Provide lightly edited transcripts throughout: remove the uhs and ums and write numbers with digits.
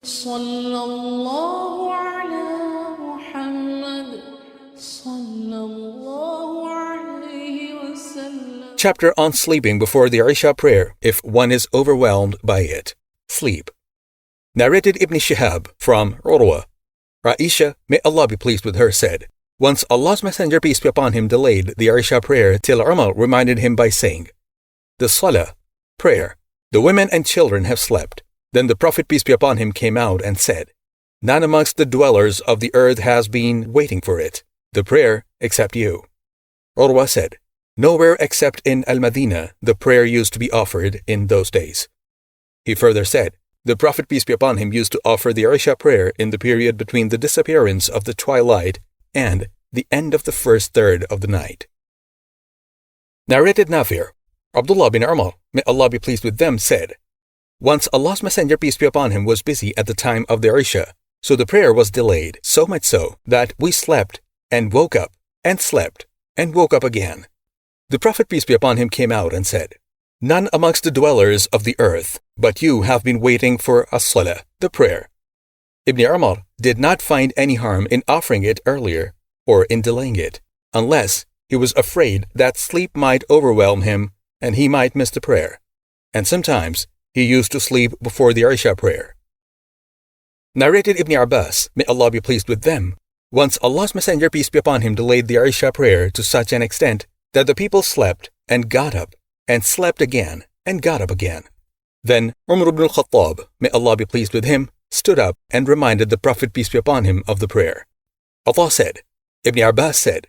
صلى الله على محمد صلى الله عليه وسلم. Chapter on sleeping before the Isha prayer if one is overwhelmed by it. Sleep. Narrated Ibn Shihab from Urwa. Isha, may Allah be pleased with her, said, once Allah's Messenger, peace be upon him, delayed the Isha prayer till Umar reminded him by saying, the Salah, prayer, the women and children have slept. Then the Prophet, peace be upon him, came out and said, none amongst the dwellers of the earth has been waiting for it, the prayer, except you. Urwa said, nowhere except in Al-Madinah the prayer used to be offered in those days. He further said, the Prophet, peace be upon him, used to offer the Isha prayer in the period between the disappearance of the twilight and the end of the first third of the night. Narrated Nafir, Abdullah bin Umar, may Allah be pleased with them, said, once Allah's Messenger, peace be upon him, was busy at the time of the Isha, so the prayer was delayed, so much so that we slept and woke up and slept and woke up again. The Prophet, peace be upon him, came out and said, none amongst the dwellers of the earth but you have been waiting for As-Salat, the prayer. Ibn Umar did not find any harm in offering it earlier or in delaying it, unless he was afraid that sleep might overwhelm him and he might miss the prayer. And sometimes he used to sleep before the Isha prayer. Narrated Ibn Abbas, may Allah be pleased with them, once Allah's Messenger, peace be upon him, delayed the Isha prayer to such an extent that the people slept and got up and slept again and got up again. Then Umar ibn al-Khattab, may Allah be pleased with him, stood up and reminded the Prophet, peace be upon him, of the prayer. Allah said, Ibn Abbas said,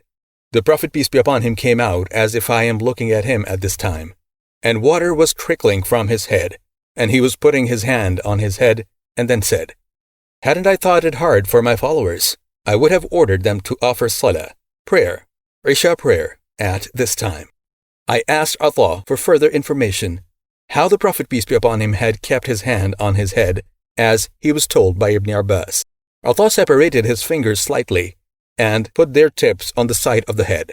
the Prophet, peace be upon him, came out as if I am looking at him at this time, and water was trickling from his head, and he was putting his hand on his head, and then said, hadn't I thought it hard for my followers, I would have ordered them to offer Salah, prayer, Isha prayer, at this time. I asked Allah for further information, how the Prophet, peace be upon him, had kept his hand on his head, as he was told by Ibn Abbas. Allah separated his fingers slightly, and put their tips on the side of the head,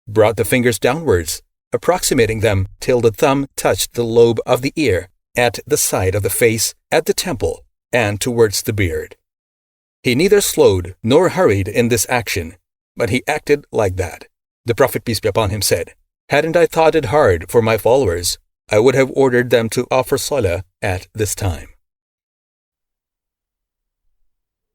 brought the fingers downwards, approximating them till the thumb touched the lobe of the ear, at the side of the face, at the temple, and towards the beard. He neither slowed nor hurried in this action, but he acted like that. The Prophet, peace be upon him, said, hadn't I thought it hard for my followers, I would have ordered them to offer Salah at this time.